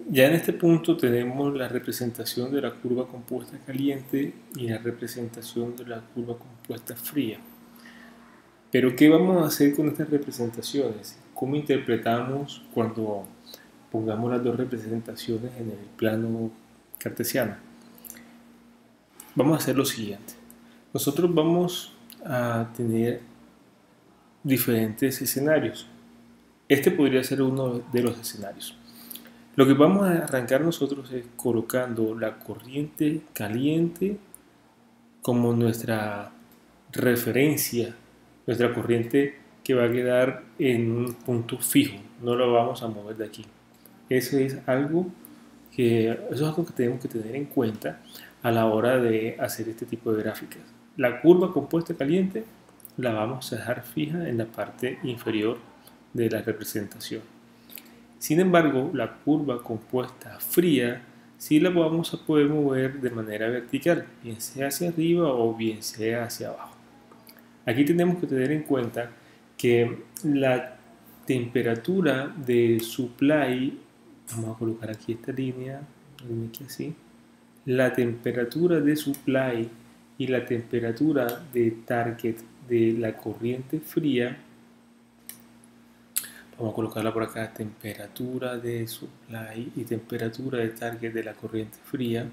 Ya en este punto tenemos la representación de la curva compuesta caliente y la representación de la curva compuesta fría. Pero ¿qué vamos a hacer con estas representaciones? ¿Cómo interpretamos cuando pongamos las dos representaciones en el plano cartesiano? Vamos a hacer lo siguiente. Nosotros vamos a tener diferentes escenarios. Este podría ser uno de los escenarios. Lo que vamos a arrancar nosotros es colocando la corriente caliente como nuestra referencia, nuestra corriente que va a quedar en un punto fijo, no lo vamos a mover de aquí. Eso es algo que tenemos que tener en cuenta a la hora de hacer este tipo de gráficas. La curva compuesta caliente la vamos a dejar fija en la parte inferior de la representación. Sin embargo, la curva compuesta fría sí la vamos a poder mover de manera vertical, bien sea hacia arriba o bien sea hacia abajo. Aquí tenemos que tener en cuenta que la temperatura de supply, vamos a colocar aquí esta línea aquí así, la temperatura de supply y la temperatura de target de la corriente fría, vamos a colocarla por acá, temperatura de supply y temperatura de target de la corriente fría,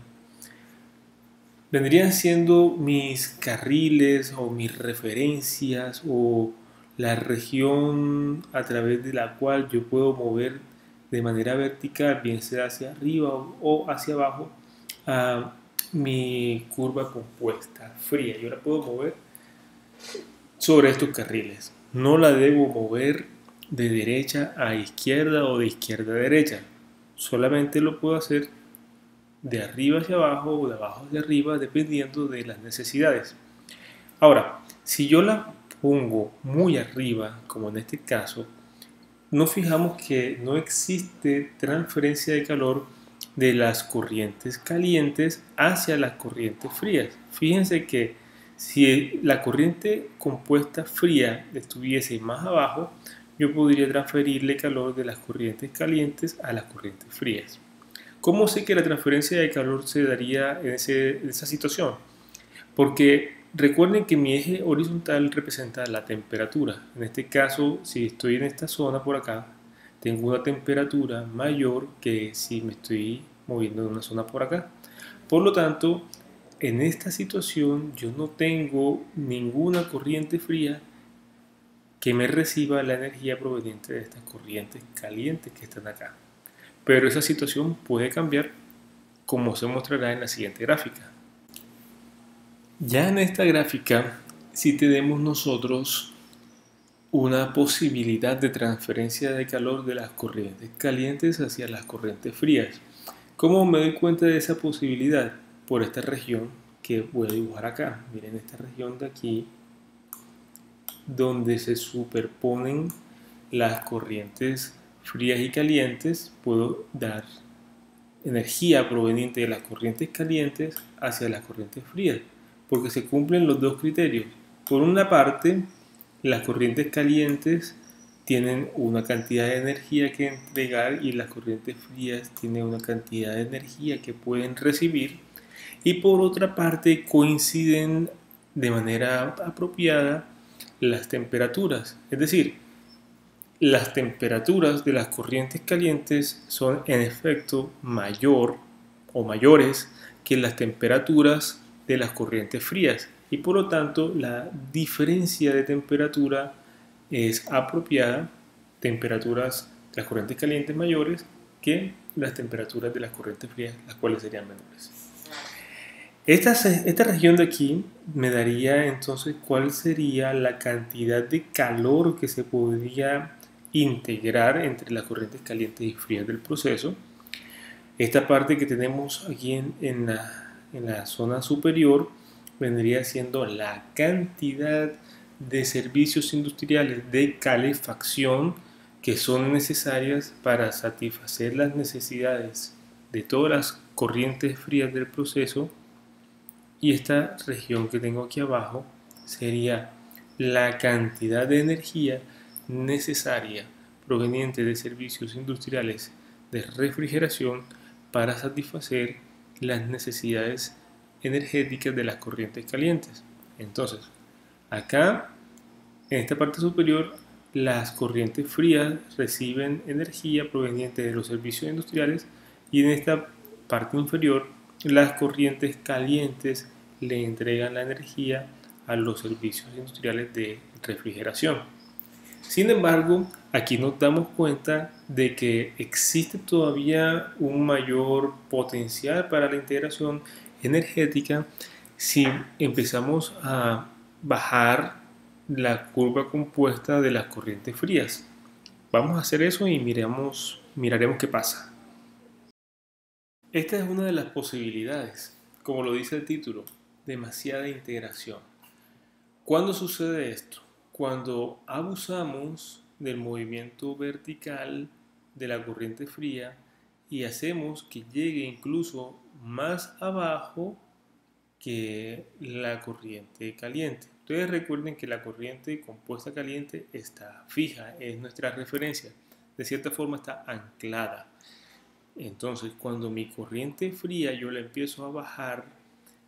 vendrían siendo mis carriles o mis referencias o la región a través de la cual yo puedo mover de manera vertical, bien sea hacia arriba o hacia abajo, a mi curva compuesta fría. Yo la puedo mover sobre estos carriles. No la debo mover de derecha a izquierda o de izquierda a derecha. Solamente lo puedo hacer de arriba hacia abajo o de abajo hacia arriba dependiendo de las necesidades. Ahora, si yo la pongo muy arriba, como en este caso, nos fijamos que no existe transferencia de calor de las corrientes calientes hacia las corrientes frías. Fíjense que si la corriente compuesta fría estuviese más abajo, yo podría transferirle calor de las corrientes calientes a las corrientes frías. ¿Cómo sé que la transferencia de calor se daría en esa situación? Porque recuerden que mi eje horizontal representa la temperatura. En este caso, si estoy en esta zona por acá, tengo una temperatura mayor que si me estoy moviendo en una zona por acá. Por lo tanto, en esta situación yo no tengo ninguna corriente fría que me reciba la energía proveniente de estas corrientes calientes que están acá. Pero esa situación puede cambiar como se mostrará en la siguiente gráfica. Ya en esta gráfica sí tenemos nosotros una posibilidad de transferencia de calor de las corrientes calientes hacia las corrientes frías. ¿Cómo me doy cuenta de esa posibilidad? Por esta región que voy a dibujar acá. Miren esta región de aquí donde se superponen las corrientes frías y calientes, puedo dar energía proveniente de las corrientes calientes hacia las corrientes frías, porque se cumplen los dos criterios. Por una parte, las corrientes calientes tienen una cantidad de energía que entregar y las corrientes frías tienen una cantidad de energía que pueden recibir, y por otra parte coinciden de manera apropiada las temperaturas, es decir, las temperaturas de las corrientes calientes son en efecto mayor o mayores que las temperaturas de las corrientes frías y por lo tanto la diferencia de temperatura es apropiada, temperaturas de las corrientes calientes mayores que las temperaturas de las corrientes frías, las cuales serían menores. Esta región de aquí me daría entonces cuál sería la cantidad de calor que se podría integrar entre las corrientes calientes y frías del proceso. Esta parte que tenemos aquí en la zona superior vendría siendo la cantidad de servicios industriales de calefacción que son necesarias para satisfacer las necesidades de todas las corrientes frías del proceso. Y esta región que tengo aquí abajo sería la cantidad de energía necesaria proveniente de servicios industriales de refrigeración para satisfacer las necesidades energéticas de las corrientes calientes. Entonces, acá en esta parte superior, las corrientes frías reciben energía proveniente de los servicios industriales y en esta parte inferior, las corrientes calientes le entregan la energía a los servicios industriales de refrigeración. Sin embargo, aquí nos damos cuenta de que existe todavía un mayor potencial para la integración energética si empezamos a bajar la curva compuesta de las corrientes frías. Vamos a hacer eso y miraremos qué pasa. Esta es una de las posibilidades, como lo dice el título, demasiada integración. ¿Cuándo sucede esto? Cuando abusamos del movimiento vertical de la corriente fría y hacemos que llegue incluso más abajo que la corriente caliente. Ustedes recuerden que la corriente compuesta caliente está fija, es nuestra referencia, de cierta forma está anclada. Entonces, cuando mi corriente fría yo la empiezo a bajar,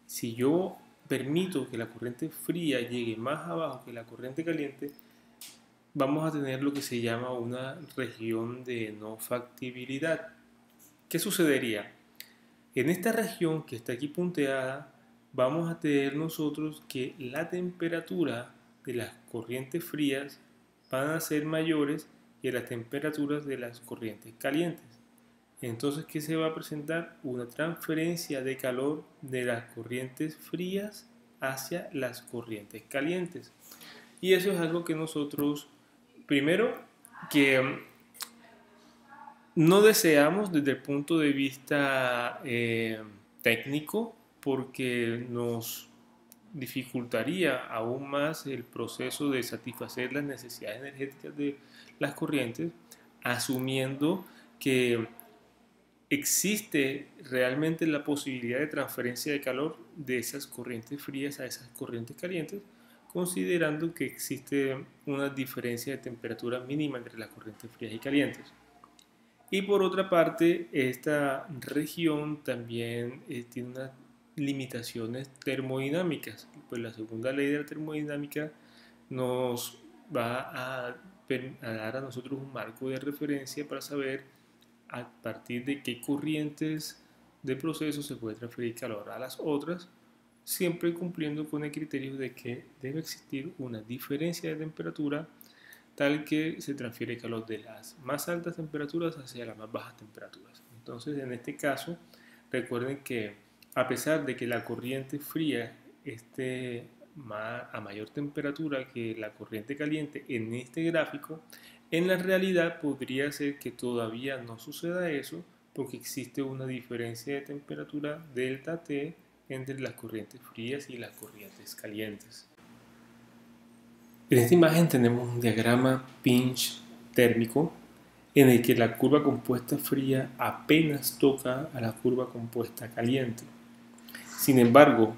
si yo permito que la corriente fría llegue más abajo que la corriente caliente, vamos a tener lo que se llama una región de no factibilidad. ¿Qué sucedería? En esta región que está aquí punteada, vamos a tener nosotros que la temperatura de las corrientes frías van a ser mayores que las temperaturas de las corrientes calientes. Entonces, ¿qué se va a presentar? Una transferencia de calor de las corrientes frías hacia las corrientes calientes. Y eso es algo que nosotros, primero, que no deseamos desde el punto de vista técnico, porque nos dificultaría aún más el proceso de satisfacer las necesidades energéticas de las corrientes, asumiendo que existe realmente la posibilidad de transferencia de calor de esas corrientes frías a esas corrientes calientes, considerando que existe una diferencia de temperatura mínima entre las corrientes frías y calientes. Y por otra parte, esta región también tiene unas limitaciones termodinámicas. Pues la segunda ley de la termodinámica nos va a dar a nosotros un marco de referencia para saber a partir de qué corrientes de proceso se puede transferir calor a las otras, siempre cumpliendo con el criterio de que debe existir una diferencia de temperatura tal que se transfiere calor de las más altas temperaturas hacia las más bajas temperaturas. Entonces, en este caso, recuerden que a pesar de que la corriente fría esté a mayor temperatura que la corriente caliente en este gráfico, en la realidad podría ser que todavía no suceda eso porque existe una diferencia de temperatura delta T entre las corrientes frías y las corrientes calientes. En esta imagen tenemos un diagrama pinch térmico en el que la curva compuesta fría apenas toca a la curva compuesta caliente. Sin embargo,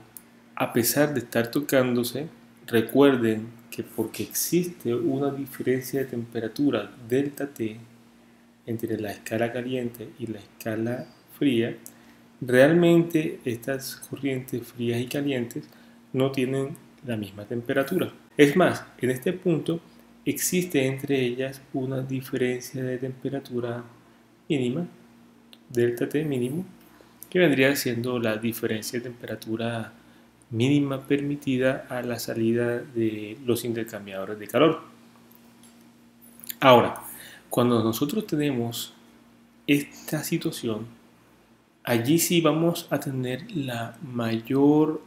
a pesar de estar tocándose, recuerden que porque existe una diferencia de temperatura delta T entre la escala caliente y la escala fría, realmente estas corrientes frías y calientes no tienen la misma temperatura. Es más, en este punto existe entre ellas una diferencia de temperatura mínima, delta T mínimo, que vendría siendo la diferencia de temperatura mínima permitida a la salida de los intercambiadores de calor. Ahora, cuando nosotros tenemos esta situación, allí sí vamos a tener la mayor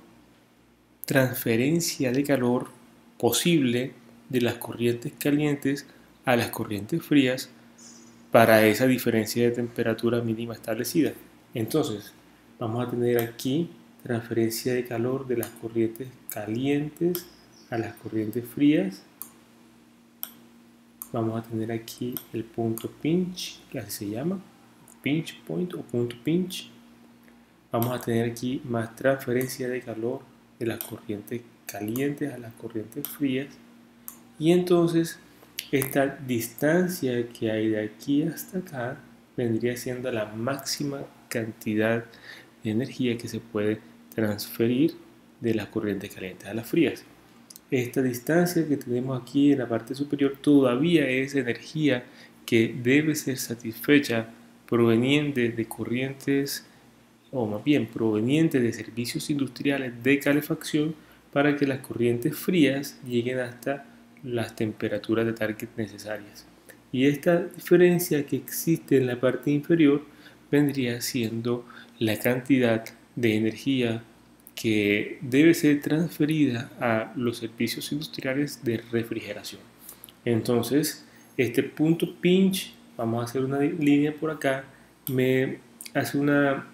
transferencia de calor posible de las corrientes calientes a las corrientes frías para esa diferencia de temperatura mínima establecida. Entonces, vamos a tener aquí transferencia de calor de las corrientes calientes a las corrientes frías. Vamos a tener aquí el punto pinch, que así se llama, pinch point o punto pinch. Vamos a tener aquí más transferencia de calor de las corrientes calientes a las corrientes frías. Y entonces esta distancia que hay de aquí hasta acá vendría siendo la máxima cantidad de energía que se puede transferir de las corrientes calientes a las frías. Esta distancia que tenemos aquí en la parte superior todavía es energía que debe ser satisfecha proveniente de corrientes, o más bien proveniente de servicios industriales de calefacción, para que las corrientes frías lleguen hasta las temperaturas de target necesarias. Y esta diferencia que existe en la parte inferior vendría siendo la cantidad de energía que debe ser transferida a los servicios industriales de refrigeración. Entonces, este punto pinch, vamos a hacer una línea por acá, me hace una